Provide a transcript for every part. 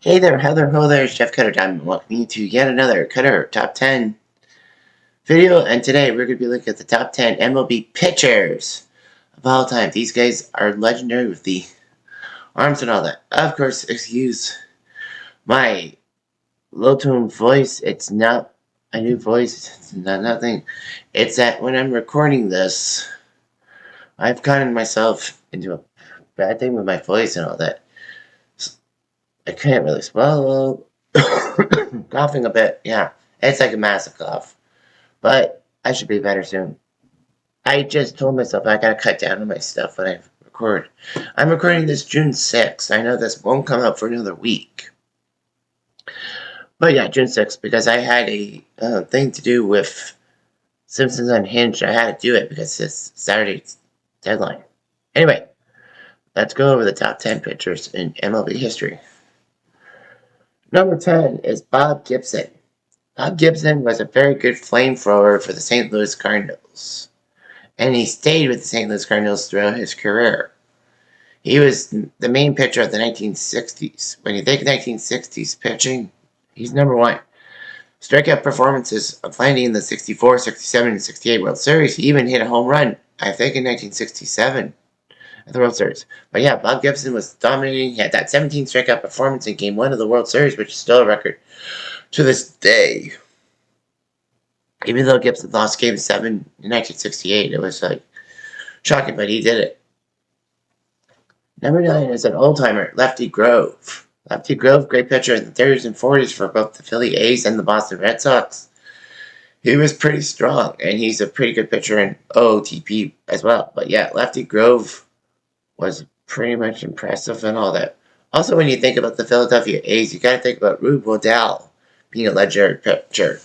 Hey there, Heather, ho there, Chef Cutter Diamond. Welcome you to yet another Cutter Top 10 video. And today we're going to be looking at the top 10 MLB pitchers of all time. These guys are legendary with the arms and all that. Of course, excuse my low-tone voice. It's not a new voice. It's not nothing. It's that when I'm recording this, I've gotten myself into a bad thing with my voice and all that. I can't really swallow. Coughing a bit, yeah. It's like a massive cough. But I should be better soon. I just told myself I gotta cut down on my stuff when I record. I'm recording this June 6th. I know this won't come out for another week. But yeah, June 6th, because I had a thing to do with Simpsons Unhinged. I had to do it because it's Saturday's deadline. Anyway, let's go over the top 10 pitchers in MLB history. Number 10 is Bob Gibson. Bob Gibson was a very good flamethrower for the St. Louis Cardinals, and he stayed with the St. Louis Cardinals throughout his career. He was the main pitcher of the 1960s. When you think 1960s pitching, he's number one. Strikeout performances of landing in the 64, 67, and 68 World Series. He even hit a home run, I think, in 1967 at the World Series. But yeah, Bob Gibson was dominating. He had that 17 strikeout performance in Game 1 of the World Series, which is still a record to this day. Even though Gibson lost Game 7 in 1968, it was like shocking, but he did it. Number 9 is an old-timer, Lefty Grove. Lefty Grove, great pitcher in the 30s and 40s for both the Philly A's and the Boston Red Sox. He was pretty strong, and he's a pretty good pitcher in OOTP as well. But yeah, Lefty Grove was pretty much impressive and all that. Also, when you think about the Philadelphia A's, you got to think about Rube Waddell being a legendary pitcher.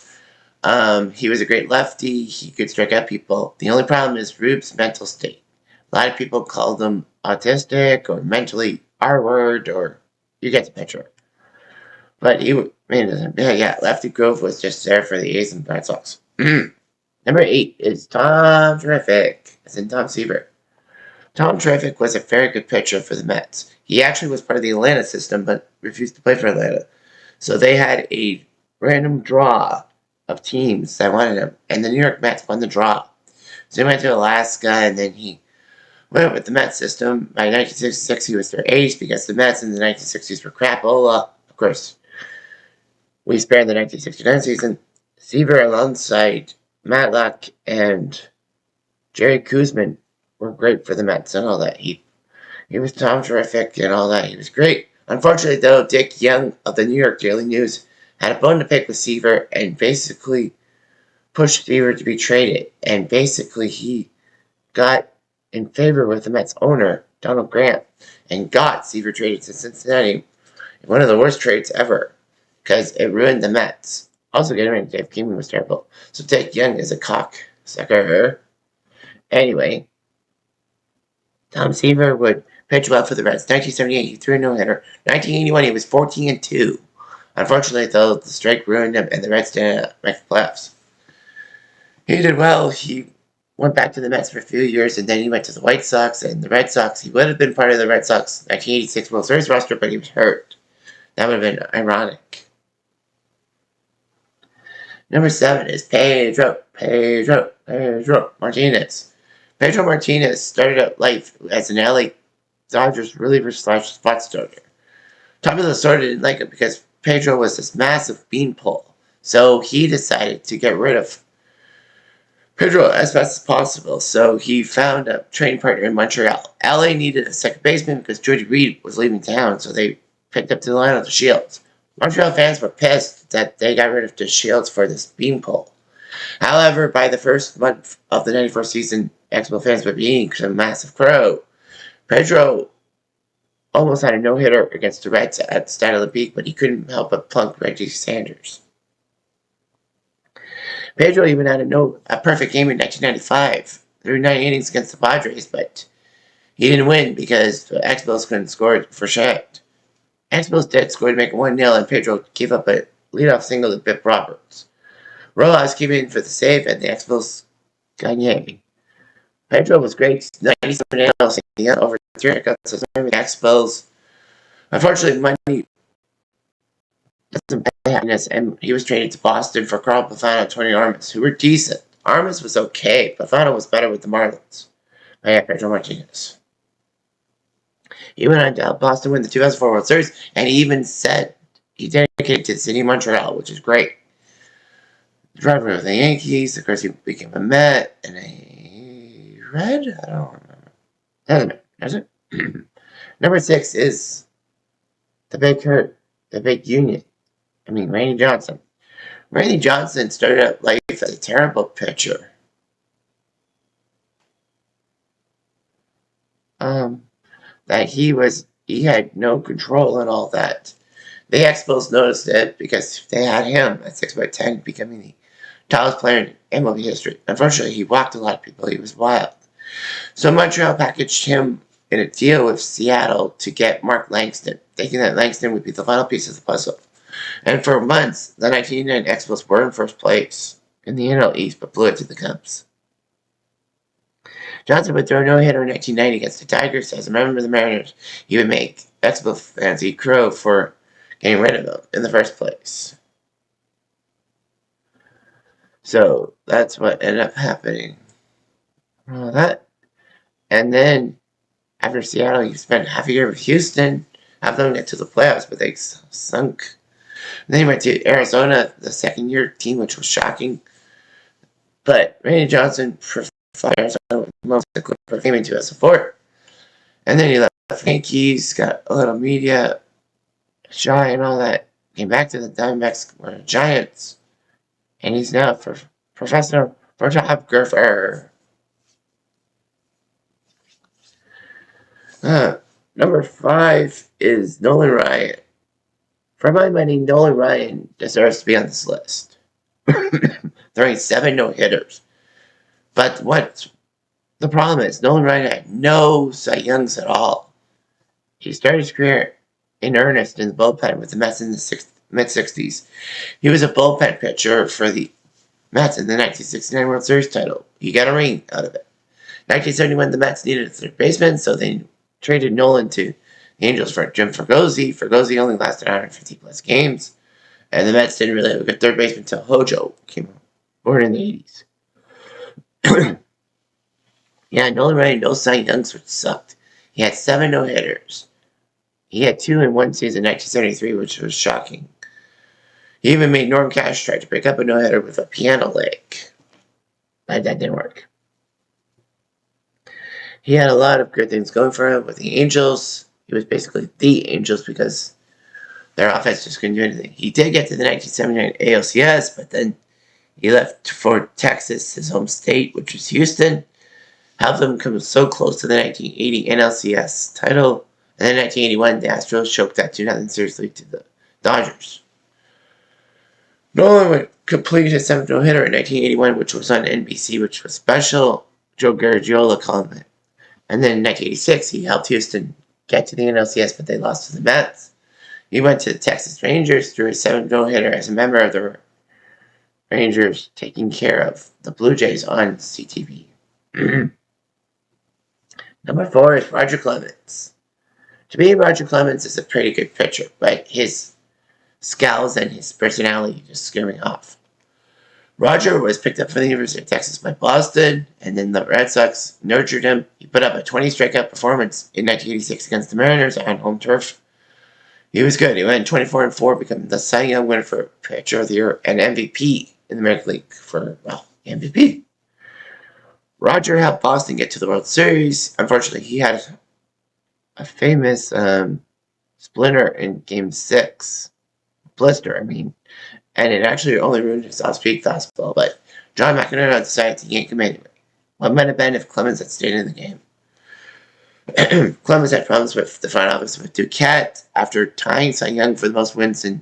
He was a great lefty. He could strike out people. The only problem is Rube's mental state. A lot of people called him autistic or mentally R-word, or you get the picture. But Lefty Grove was just there for the A's and Red Sox. Number 8 is Tom Terrific, as in Tom Seaver. Tom Terrific was a very good pitcher for the Mets. He actually was part of the Atlanta system, but refused to play for Atlanta. So they had a random draw of teams that wanted him, and the New York Mets won the draw. So he went to Alaska, and then he went with the Mets system. By 1966, he was their ace because the Mets in the 1960s were crapola. Of course, we spared the 1969 season. Seaver alongside Matlock and Jerry Koosman were great for the Mets and all that. He was Tom Terrific and all that. He was great. Unfortunately, though, Dick Young of the New York Daily News had a bone to pick with Seaver and basically pushed Seaver to be traded. And basically, he got in favor with the Mets owner, Donald Grant, and got Seaver traded to Cincinnati. One of the worst trades ever, because it ruined the Mets. Also, getting rid of Dave Kingman was terrible. So Dick Young is a cocksucker. Anyway, Tom Seaver would pitch well for the Reds. 1978, he threw a no-hitter. 1981, he was 14-2. Unfortunately, though, the strike ruined him, and the Reds didn't make the playoffs. He did well. He went back to the Mets for a few years, and then he went to the White Sox and the Red Sox. He would have been part of the Red Sox 1986 World Series roster, but he was hurt. That would have been ironic. Number 7 is Pedro Martinez. Pedro Martinez started out life as an LA Dodgers reliever / spot starter. Tommy Lasorda didn't like it because Pedro was this massive beanpole, so he decided to get rid of Pedro as fast as possible. So he found a training partner in Montreal. LA needed a second baseman because Jordy Reed was leaving town, so they picked up the line of the Shields. Montreal fans were pissed that they got rid of the Shields for this beanpole. However, by the first month of the 94 season, Expos fans were being a massive crow. Pedro almost had a no-hitter against the Reds at the start of the peak, but he couldn't help but plunk Reggie Sanders. Pedro even had a perfect game in 1995 through 9 innings against the Padres, but he didn't win because the Expos couldn't score for shit. Expos did score to make it 1-0, and Pedro gave up a leadoff single to Bip Roberts. Rojas came in for the save, and the Expos gagne. Pedro was great, 97 nails, over 3 cuts. The Expos, unfortunately, money Doesn't happiness, and he was traded to Boston for Carl Pafano and Tony Armas, who were decent. Armas was okay. Pafano was better with the Marlins. By Pedro Martinez. He went on to help Boston win the 2004 World Series, and he even said he dedicated to the city of Montreal, which is great. Driving with the Yankees, of course, he became a Met and a Red. I don't remember. Doesn't matter, does it? Number 6 is the Big Hurt, the Big Union. Randy Johnson. Randy Johnson started out life as a terrible pitcher. That he had no control and all that. The Expos noticed it because they had him at 6'10", becoming the tallest player in MLB history. Unfortunately, he walked a lot of people. He was wild. So Montreal packaged him in a deal with Seattle to get Mark Langston, thinking that Langston would be the final piece of the puzzle. And for months, the 1989 Expos were in first place in the NL East, but blew it to the Cubs. Johnson would throw a no-hitter in 1990 against the Tigers. As a member of the Mariners, he would make Expo fans eat crow for getting rid of him in the first place. So that's what ended up happening. And then after Seattle, he spent half a year with Houston, half of them get to the playoffs, but they sunk. And then he went to Arizona, the second-year team, which was shocking. But Randy Johnson preferred Arizona most of the Clippers came into as support. And then he left the Yankees, got a little media shy and all that. Came back to the Diamondbacks, or the Giants. And he's now professor photographer. Number 5 is Nolan Ryan. For my money, Nolan Ryan deserves to be on this list. Throwing 7 no-hitters. But what the problem is, Nolan Ryan had no Cy Youngs at all. He started his career in earnest in the bullpen with the Mets in the mid-60s. He was a bullpen pitcher for the Mets in the 1969 World Series title. He got a ring out of it. 1971, the Mets needed a third baseman, so they traded Nolan to the Angels for Jim Fregosi. Fregosi only lasted 150-plus games, and the Mets didn't really have a good third baseman until Hojo came born in the 80s. Yeah, Nolan Ryan, no Cy Youngs, which sucked. He had 7 no-hitters. He had 2 in one season, 1973, which was shocking. He even made Norm Cash try to break up a no-hitter with a piano leg. But that didn't work. He had a lot of good things going for him with the Angels. He was basically the Angels because their offense just couldn't do anything. He did get to the 1979 ALCS, but then he left for Texas, his home state, which was Houston. Helped them come so close to the 1980 NLCS title. And then in 1981, the Astros choked that 2-0 series lead to the Dodgers. Nolan would complete his 7th no-hitter in 1981, which was on NBC, which was special. Joe Garagiola called it. And then in 1986, he helped Houston get to the NLCS, but they lost to the Mets. He went to the Texas Rangers, threw his 7th no-hitter as a member of the Rangers, taking care of the Blue Jays on CTV. Number 4 is Roger Clemens. To me, Roger Clemens is a pretty good pitcher, but his scowls and his personality just scare me off. Roger was picked up from the University of Texas by Boston, and then the Red Sox nurtured him. He put up a 20 strikeout performance in 1986 against the Mariners on home turf. He was good. He went 24-4, becoming the Cy Young winner for Pitcher of the Year and MVP in the American League for, MVP. Roger helped Boston get to the World Series. Unfortunately, he had a famous splinter in Game 6. Blister, And it actually only ruined his off-speed fastball, but John McEnroe decided to yank him anyway. What might have been if Clemens had stayed in the game? Clemens had problems with the front office with Duquette. After tying Cy Young for the most wins in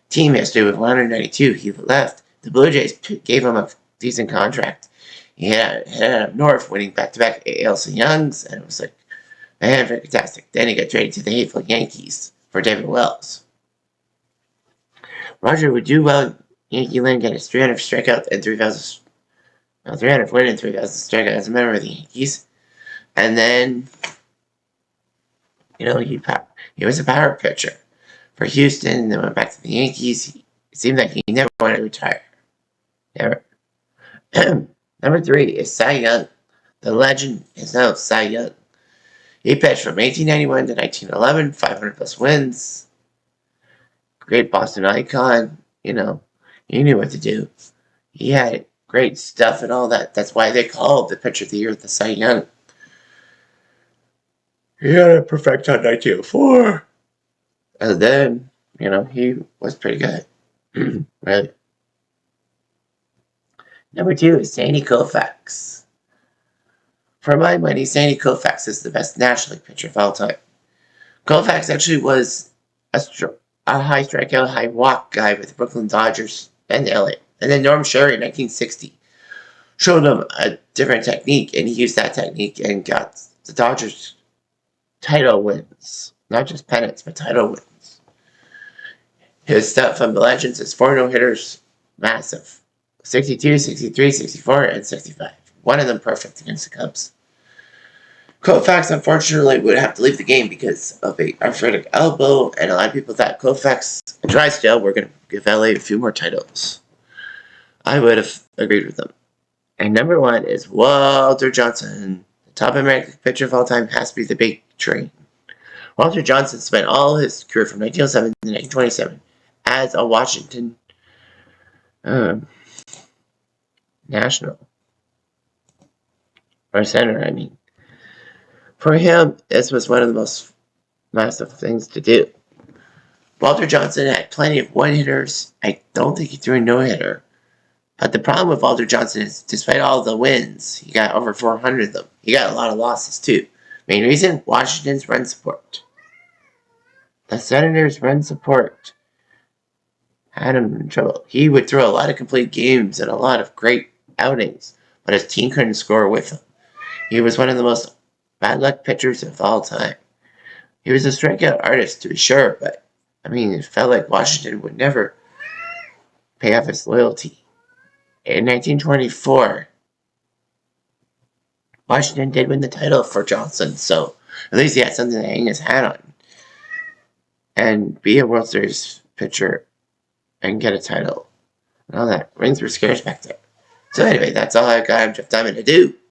team history with 192, he left. The Blue Jays gave him a decent contract. He headed up north, winning back-to-back AL Cy Youngs, and it was like, man, fantastic. Then he got traded to the hateful Yankees for David Wells. Roger would do well in Yankee land, get his 300 strikeout and 3,000 strikeout as a member of the Yankees. And then, he was a power pitcher. for Houston, and then went back to the Yankees. It seemed like he never wanted to retire. Never. Number 3 is Cy Young. The legend is now Cy Young. He pitched from 1891 to 1911, 500 plus wins. Great Boston icon. You know, he knew what to do. He had great stuff and all that. That's why they called the pitcher of the year the Cy Young. He had a perfect on 1904. And then, you know, he was pretty good. Really. Number 2 is Sandy Koufax. For my money, Sandy Koufax is the best National League pitcher of all time. Koufax actually was a high strikeout, high walk guy with the Brooklyn Dodgers and LA. And then Norm Sherry in 1960 showed him a different technique, and he used that technique and got the Dodgers title wins. Not just pennants, but title wins. His stuff from the Legends is 4 no-hitters, massive. 62, 63, 64, and 65. One of them perfect against the Cubs. Koufax, unfortunately, would have to leave the game because of a arthritic elbow, and a lot of people thought Koufax and Drysdale were going to give LA a few more titles. I would have agreed with them. And number 1 is Walter Johnson. The top American pitcher of all time has to be the big train. Walter Johnson spent all his career from 1907 to 1927 as a Washington National. Or center, I mean. For him, this was one of the most massive things to do. Walter Johnson had plenty of one-hitters. I don't think he threw a no-hitter. But the problem with Walter Johnson is, despite all the wins, he got over 400 of them. He got a lot of losses, too. Main reason, Washington's run support. The Senators' run support had him in trouble. He would throw a lot of complete games and a lot of great outings, but his team couldn't score with him. He was one of the most bad luck pitchers of all time. He was a strikeout artist, to be sure, but, I mean, it felt like Washington would never pay off his loyalty. In 1924, Washington did win the title for Johnson, so at least he had something to hang his hat on and be a World Series pitcher and get a title and all that. Rings were scarce back there. So anyway, that's all I've got. I'm Jeff Diamond to do.